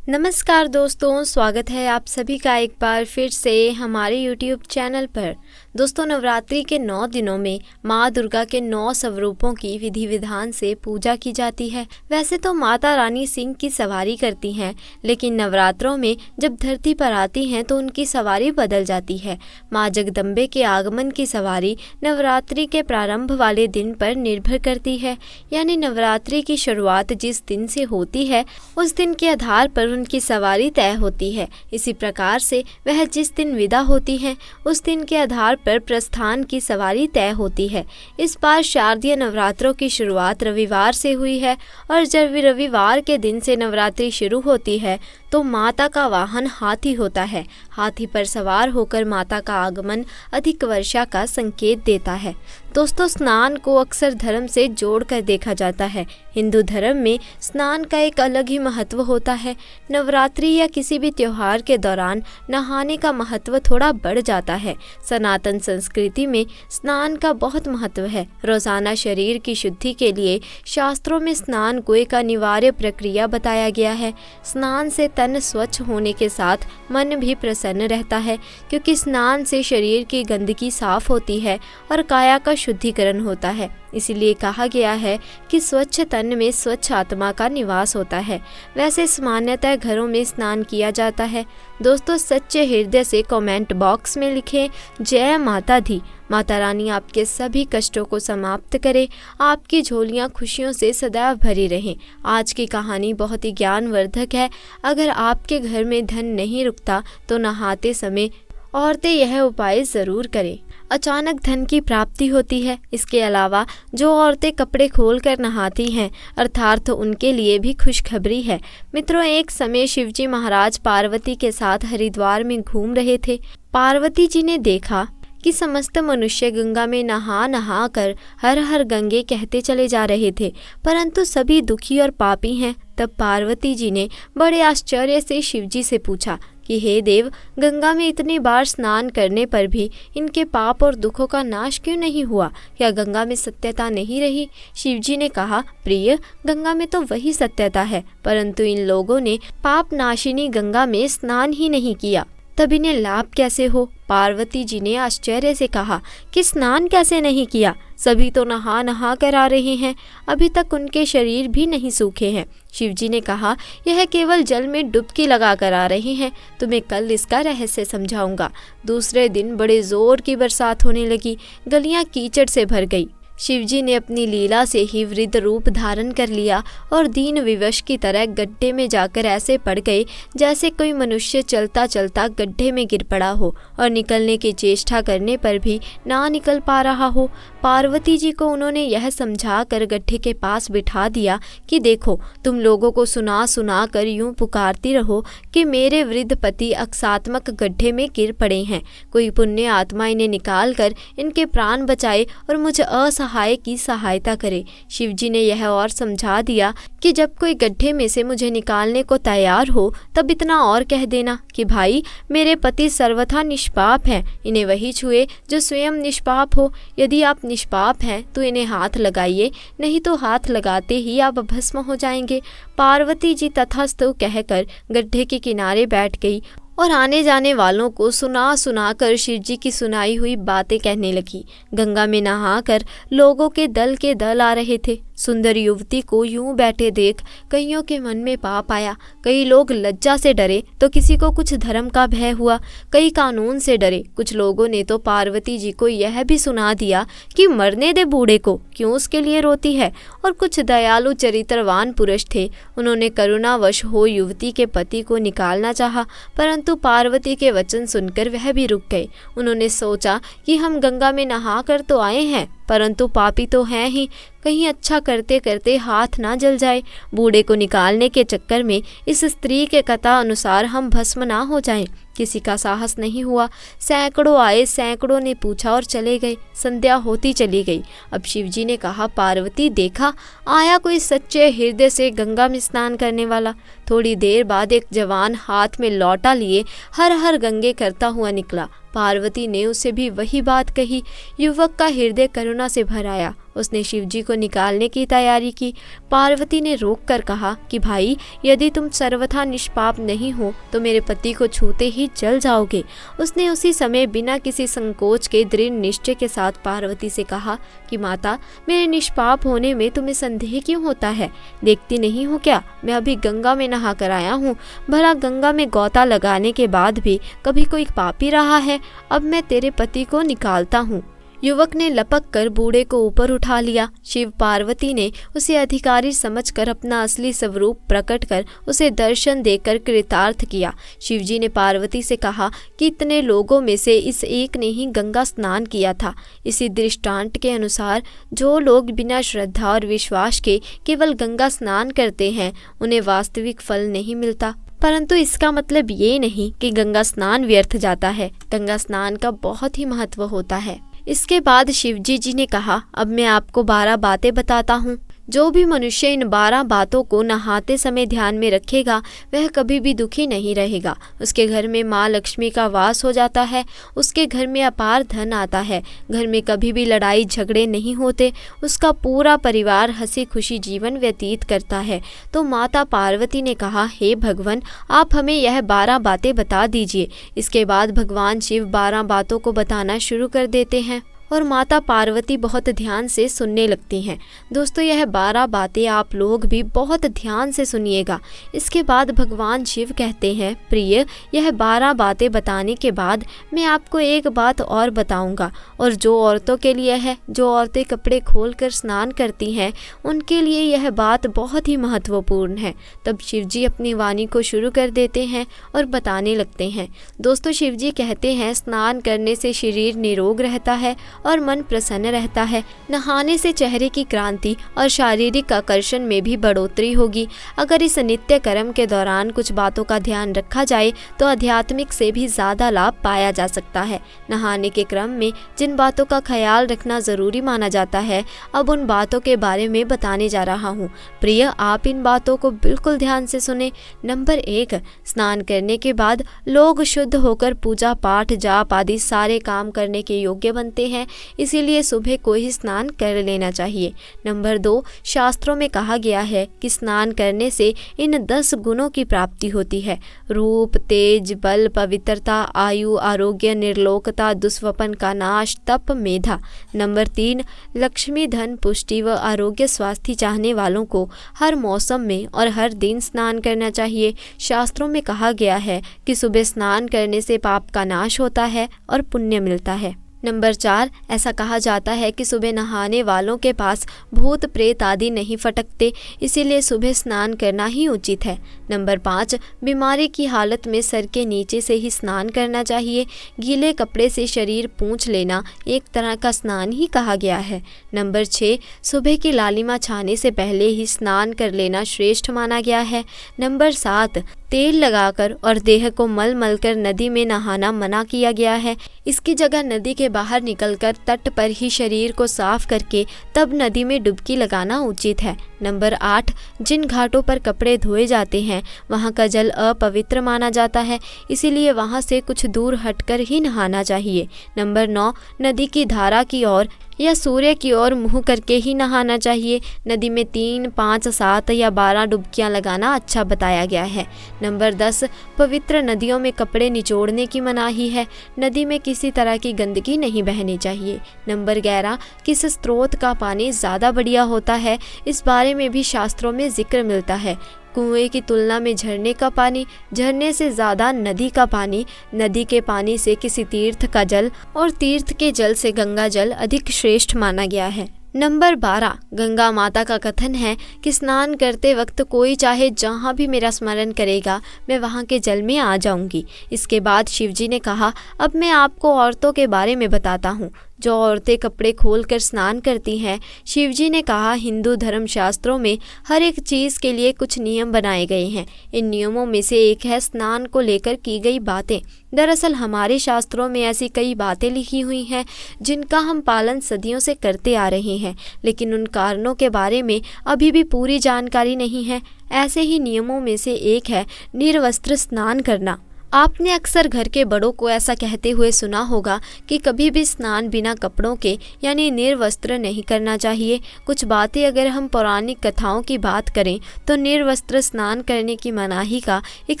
नमस्कार दोस्तों, स्वागत है आप सभी का एक बार फिर से हमारे YouTube चैनल पर। दोस्तों, नवरात्रि के 9 दिनों में माँ दुर्गा के 9 स्वरूपों की विधि विधान से पूजा की जाती है। वैसे तो माता रानी सिंह की सवारी करती हैं, लेकिन नवरात्रों में जब धरती पर आती हैं तो उनकी सवारी बदल जाती है। माँ जगदम्बे के आगमन की सवारी नवरात्रि के प्रारंभ वाले दिन पर निर्भर करती है, यानी नवरात्रि की शुरुआत जिस दिन से होती है उस दिन के आधार पर उनकी सवारी तय होती है। इसी प्रकार से वह जिस दिन विदा होती हैं उस दिन के आधार पर प्रस्थान की सवारी तय होती है। इस बार शारदीय नवरात्रों की शुरुआत रविवार से हुई है और जब रविवार के दिन से नवरात्रि शुरू होती है तो माता का वाहन हाथी होता है। हाथी पर सवार होकर माता का आगमन अधिक वर्षा का संकेत देता है। दोस्तों, स्नान को अक्सर धर्म से जोड़कर देखा जाता है। हिंदू धर्म में स्नान का एक अलग ही महत्व होता है। नवरात्रि या किसी भी त्योहार के दौरान नहाने का महत्व थोड़ा बढ़ जाता है। सनातन संस्कृति में स्नान का बहुत महत्व है। रोजाना शरीर की शुद्धि के लिए शास्त्रों में स्नान को एक अनिवार्य प्रक्रिया बताया गया है। स्नान से तन स्वच्छ होने के साथ मन भी प्रसन्न रहता है, क्योंकि स्नान से शरीर की गंदगी साफ होती है और काया का शुद्धिकरण होता है। इसीलिए कहा गया है कि स्वच्छ तन में स्वच्छ आत्मा का निवास होता है। वैसे सामान्यतः घरों में स्नान किया जाता है। दोस्तों, सच्चे हृदय से कमेंट बॉक्स में लिखें जय माता दी। माता रानी आपके सभी कष्टों को समाप्त करे, आपकी झोलियां खुशियों से सदैव भरी रहें। आज की कहानी बहुत ही ज्ञानवर्धक है। अगर आपके घर में धन नहीं रुकता तो नहाते समय औरतें यह उपाय ज़रूर करें। अचानक धन की प्राप्ति होती है। इसके अलावा जो औरतें कपड़े खोलकर नहाती हैं, अर्थात उनके लिए भी खुशखबरी है। मित्रों, एक समय शिवजी महाराज पार्वती के साथ हरिद्वार में घूम रहे थे। पार्वती जी ने देखा कि समस्त मनुष्य गंगा में नहा नहा कर हर हर गंगे कहते चले जा रहे थे, परंतु सभी दुखी और पापी हैं। तब पार्वती जी ने बड़े आश्चर्य से शिवजी से पूछा कि हे देव, गंगा में इतनी बार स्नान करने पर भी इनके पाप और दुखों का नाश क्यों नहीं हुआ? क्या गंगा में सत्यता नहीं रही? शिवजी ने कहा, प्रिय, गंगा में तो वही सत्यता है, परंतु इन लोगों ने पाप नाशिनी गंगा में स्नान ही नहीं किया, तब इन्हें लाभ कैसे हो? पार्वती जी ने आश्चर्य से कहा कि स्नान कैसे नहीं किया? सभी तो नहा नहा कर आ रहे हैं, अभी तक उनके शरीर भी नहीं सूखे हैं। शिवजी ने कहा, यह केवल जल में डुबकी लगा कर आ रहे हैं, तुम्हें कल इसका रहस्य समझाऊंगा। दूसरे दिन बड़े जोर की बरसात होने लगी, गलियां कीचड़ से भर गई। शिवजी ने अपनी लीला से ही वृद्ध रूप धारण कर लिया और दीन विवश की तरह गड्ढे में जाकर ऐसे पड़ गए जैसे कोई मनुष्य चलता चलता गड्ढे में गिर पड़ा हो और निकलने की चेष्टा करने पर भी ना निकल पा रहा हो। पार्वती जी को उन्होंने यह समझा कर गड्ढे के पास बिठा दिया कि देखो, तुम लोगों को सुना सुना कर यूं पुकारती रहो कि मेरे वृद्ध पति अक्सात्मक गड्ढे में गिर पड़े हैं। कोई पुण्य आत्मा इन्हें निकाल कर इनके प्राण बचाए और मुझे असहाय की सहायता करे। शिवजी ने यह और समझा दिया कि जब कोई गड्ढे में से मुझे निकालने को तैयार हो तब इतना और कह देना कि भाई, मेरे पति सर्वथा निष्पाप हैं, इन्हें वही छुए जो स्वयं निष्पाप हो। यदि आप निष्पाप हैं तो इन्हें हाथ लगाइए, नहीं तो हाथ लगाते ही आप भस्म हो जाएंगे। पार्वती जी तथास्तु कहकर गड्ढे के किनारे बैठ गई और आने जाने वालों को सुना सुना कर शिवजी की सुनाई हुई बातें कहने लगी। गंगा में नहाकर लोगों के दल आ रहे थे। सुंदर युवती को यूं बैठे देख कईयों के मन में पाप आया। कई लोग लज्जा से डरे तो किसी को कुछ धर्म का भय हुआ, कई कानून से डरे। कुछ लोगों ने तो पार्वती जी को यह भी सुना दिया कि मरने दे बूढ़े को, क्यों उसके लिए रोती है। और कुछ दयालु चरित्रवान पुरुष थे, उन्होंने करुणावश हो युवती के पति को निकालना चाहा, परंतु पार्वती के वचन सुनकर वह भी रुक गए। उन्होंने सोचा कि हम गंगा में नहा कर तो आए हैं, परंतु पापी तो हैं ही, कहीं अच्छा करते करते हाथ ना जल जाए। बूढ़े को निकालने के चक्कर में इस स्त्री के कथा अनुसार हम भस्म ना हो जाएं। किसी का साहस नहीं हुआ। सैकड़ों आए, सैकड़ों ने पूछा और चले गए। संध्या होती चली गई। अब शिवजी ने कहा, पार्वती, देखा आया कोई सच्चे हृदय से गंगा में स्नान करने वाला। थोड़ी देर बाद एक जवान हाथ में लौटा लिए हर हर गंगे करता हुआ निकला। पार्वती ने उसे भी वही बात कही। युवक का हृदय करुणा से भर आया। उसने शिवजी को निकालने की तैयारी की। पार्वती ने रोककर कहा कि भाई, यदि तुम सर्वथा निष्पाप नहीं हो तो मेरे पति को छूते ही जल जाओगे। उसने उसी समय बिना किसी संकोच के दृढ़ निश्चय के साथ पार्वती से कहा कि माता, मेरे निष्पाप होने में तुम्हें संदेह क्यों होता है? देखती नहीं हो क्या, मैं अभी गंगा में नहा कर आया हूँ। भला गंगा में गोता लगाने के बाद भी कभी कोई पापी रहा है? अब मैं तेरे पति को निकालता हूँ। युवक ने लपक कर बूढ़े को ऊपर उठा लिया। शिव पार्वती ने उसे अधिकारी समझकर अपना असली स्वरूप प्रकट कर उसे दर्शन देकर कृतार्थ किया। शिवजी ने पार्वती से कहा कि इतने लोगों में से इस एक ने ही गंगा स्नान किया था। इसी दृष्टांत के अनुसार जो लोग बिना श्रद्धा और विश्वास के केवल गंगा स्नान करते हैं उन्हें वास्तविक फल नहीं मिलता। परंतु इसका मतलब ये नहीं कि गंगा स्नान व्यर्थ जाता है। गंगा स्नान का बहुत ही महत्व होता है। इसके बाद शिवजी जी ने कहा, अब मैं आपको 12 बातें बताता हूँ। जो भी मनुष्य इन 12 बातों को नहाते समय ध्यान में रखेगा वह कभी भी दुखी नहीं रहेगा। उसके घर में माँ लक्ष्मी का वास हो जाता है। उसके घर में अपार धन आता है। घर में कभी भी लड़ाई झगड़े नहीं होते। उसका पूरा परिवार हंसी खुशी जीवन व्यतीत करता है। तो माता पार्वती ने कहा, हे भगवान, आप हमें यह 12 बातें बता दीजिए। इसके बाद भगवान शिव 12 बातों को बताना शुरू कर देते हैं और माता पार्वती बहुत ध्यान से सुनने लगती हैं। दोस्तों, यह 12 बातें आप लोग भी बहुत ध्यान से सुनिएगा। इसके बाद भगवान शिव कहते हैं, प्रिय, यह 12 बातें बताने के बाद मैं आपको एक बात और बताऊंगा, और जो औरतों के लिए है, जो औरतें कपड़े खोलकर स्नान करती हैं, उनके लिए यह बात बहुत ही महत्वपूर्ण है। तब शिवजी अपनी वाणी को शुरू कर देते हैं और बताने लगते हैं। दोस्तों, शिवजी कहते हैं, स्नान करने से शरीर निरोग रहता है और मन प्रसन्न रहता है। नहाने से चेहरे की क्रांति और शारीरिक आकर्षण में भी बढ़ोतरी होगी। अगर इस नित्य कर्म के दौरान कुछ बातों का ध्यान रखा जाए तो आध्यात्मिक से भी ज़्यादा लाभ पाया जा सकता है। नहाने के क्रम में जिन बातों का ख्याल रखना ज़रूरी माना जाता है, अब उन बातों के बारे में बताने जा रहा हूँ। प्रिय, आप इन बातों को बिल्कुल ध्यान से सुने। नंबर 1, स्नान करने के बाद लोग शुद्ध होकर पूजा पाठ जाप आदि सारे काम करने के योग्य बनते हैं। इसीलिए सुबह को ही स्नान कर लेना चाहिए। नंबर 2, शास्त्रों में कहा गया है कि स्नान करने से इन 10 गुणों की प्राप्ति होती है: रूप, तेज, बल, पवित्रता, आयु, आरोग्य, निर्लोकता, दुष्वपन का नाश, तप, मेधा। नंबर 3, लक्ष्मी, धन, पुष्टि व आरोग्य स्वास्थ्य चाहने वालों को हर मौसम में और हर दिन स्नान करना चाहिए। शास्त्रों में कहा गया है कि सुबह स्नान करने से पाप का नाश होता है और पुण्य मिलता है। नंबर 4, ऐसा कहा जाता है कि सुबह नहाने वालों के पास भूत प्रेत आदि नहीं फटकते, इसीलिए सुबह स्नान करना ही उचित है। नंबर 5, बीमारी की हालत में सर के नीचे से ही स्नान करना चाहिए। गीले कपड़े से शरीर पोंछ लेना एक तरह का स्नान ही कहा गया है। नंबर 6, सुबह की लालिमा छाने से पहले ही स्नान कर लेना श्रेष्ठ माना गया है। नंबर 7, तेल लगाकर और देह को मल मल कर नदी में नहाना मना किया गया है। इसकी जगह नदी के बाहर निकलकर तट पर ही शरीर को साफ करके तब नदी में डुबकी लगाना उचित है। नंबर 8, जिन घाटों पर कपड़े धोए जाते हैं वहां का जल अपवित्र माना जाता है, इसीलिए वहां से कुछ दूर हटकर ही नहाना चाहिए। नंबर 9, नदी की धारा की ओर या सूर्य की ओर मुँह करके ही नहाना चाहिए। नदी में 3, 5, 7 या 12 डुबकियां लगाना अच्छा बताया गया है। नंबर 10, पवित्र नदियों में कपड़े निचोड़ने की मनाही है। नदी में किसी तरह की गंदगी नहीं बहनी चाहिए। नंबर 11, किस स्रोत का पानी ज़्यादा बढ़िया होता है, इस बारे में भी शास्त्रों में जिक्र मिलता है। कुएं की तुलना में झरने का पानी, झरने से ज़्यादा नदी का पानी, नदी के पानी से किसी तीर्थ का जल और तीर्थ के जल से गंगा जल अधिक श्रेष्ठ माना गया है। नंबर 12, गंगा माता का कथन है कि स्नान करते वक्त कोई चाहे जहाँ भी मेरा स्मरण करेगा मैं वहाँ के जल में आ जाऊँगी। इसके बाद शिवजी ने कहा, अब मैं आपको औरतों के बारे में बताता हूँ जो औरतें कपड़े खोलकर स्नान करती हैं। शिवजी ने कहा, हिंदू धर्म शास्त्रों में हर एक चीज़ के लिए कुछ नियम बनाए गए हैं। इन नियमों में से एक है स्नान को लेकर की गई बातें। दरअसल हमारे शास्त्रों में ऐसी कई बातें लिखी हुई हैं जिनका हम पालन सदियों से करते आ रहे हैं, लेकिन उन कारणों के बारे में अभी भी पूरी जानकारी नहीं है। ऐसे ही नियमों में से एक है निर्वस्त्र स्नान करना। आपने अक्सर घर के बड़ों को ऐसा कहते हुए सुना होगा कि कभी भी स्नान बिना कपड़ों के यानी निर्वस्त्र नहीं करना चाहिए। कुछ बातें अगर हम पौराणिक कथाओं की बात करें तो निर्वस्त्र स्नान करने की मनाही का एक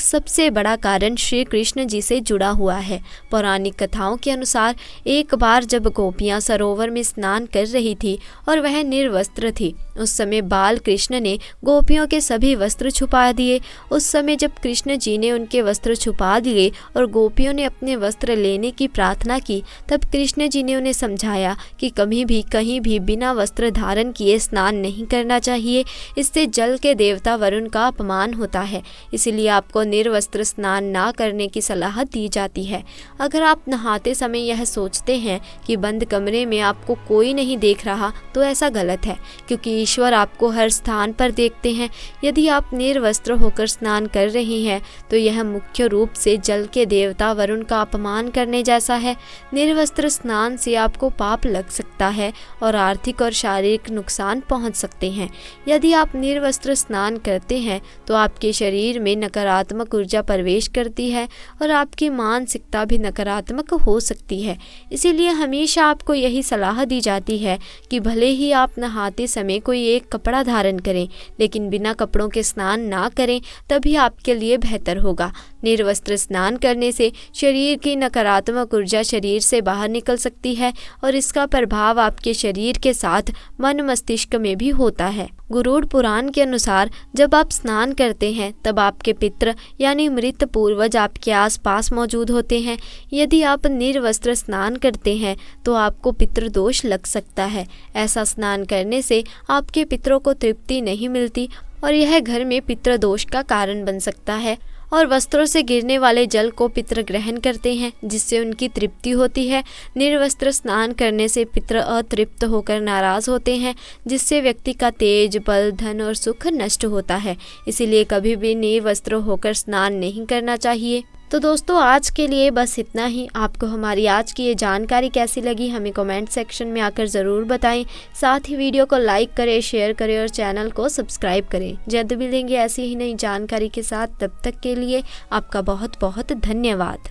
सबसे बड़ा कारण श्री कृष्ण जी से जुड़ा हुआ है। पौराणिक कथाओं के अनुसार एक बार जब गोपियाँ सरोवर में स्नान कर रही थी और वह निर्वस्त्र थी, उस समय बाल कृष्ण ने गोपियों के सभी वस्त्र छुपा दिए। उस समय जब कृष्ण जी ने उनके वस्त्र छुपा दिए और गोपियों ने अपने वस्त्र लेने की प्रार्थना की, तब कृष्ण जी ने उन्हें समझाया कि कभी भी कहीं भी बिना वस्त्र धारण किए स्नान नहीं करना चाहिए। इससे जल के देवता वरुण का अपमान होता है, इसलिए आपको निर्वस्त्र स्नान ना करने की सलाह दी जाती है। अगर आप नहाते समय यह सोचते हैं कि बंद कमरे में आपको कोई नहीं देख रहा तो ऐसा गलत है, क्योंकि ईश्वर आपको हर स्थान पर देखते हैं। यदि आप निर्वस्त्र होकर स्नान कर रहे हैं तो यह मुख्य रूप से जल के देवता वरुण का अपमान करने जैसा है। निर्वस्त्र स्नान से आपको पाप लग सकता है और आर्थिक और शारीरिक नुकसान पहुंच सकते हैं। यदि आप निर्वस्त्र स्नान करते हैं तो आपके शरीर में नकारात्मक ऊर्जा प्रवेश करती है और आपकी मानसिकता भी नकारात्मक हो सकती है। इसीलिए हमेशा आपको यही सलाह दी जाती है कि भले ही आप नहाते समय कोई एक कपड़ा धारण करें, लेकिन बिना कपड़ों के स्नान ना करें, तभी आपके लिए बेहतर होगा। निर्वस्त्र स्नान करने से शरीर की नकारात्मक ऊर्जा शरीर से बाहर निकल सकती है और इसका प्रभाव आपके शरीर के साथ मन मस्तिष्क में भी होता है। गरुड़ पुराण के अनुसार जब आप स्नान करते हैं तब आपके पितृ यानी मृत पूर्वज आपके आसपास मौजूद होते हैं। यदि आप निर्वस्त्र स्नान करते हैं तो आपको पितृदोष लग सकता है। ऐसा स्नान करने से आपके पितरों को तृप्ति नहीं मिलती और यह घर में पितृदोष का कारण बन सकता है। और वस्त्रों से गिरने वाले जल को पितृ ग्रहण करते हैं, जिससे उनकी तृप्ति होती है। निर्वस्त्र स्नान करने से पितृ अतृप्त होकर नाराज होते हैं, जिससे व्यक्ति का तेज, बल, धन और सुख नष्ट होता है। इसीलिए कभी भी निर्वस्त्र होकर स्नान नहीं करना चाहिए। तो दोस्तों, आज के लिए बस इतना ही। आपको हमारी आज की ये जानकारी कैसी लगी हमें कमेंट सेक्शन में आकर ज़रूर बताएं। साथ ही वीडियो को लाइक करें, शेयर करें और चैनल को सब्सक्राइब करें। जल्द मिलेंगे ऐसी ही नई जानकारी के साथ। तब तक के लिए आपका बहुत बहुत धन्यवाद।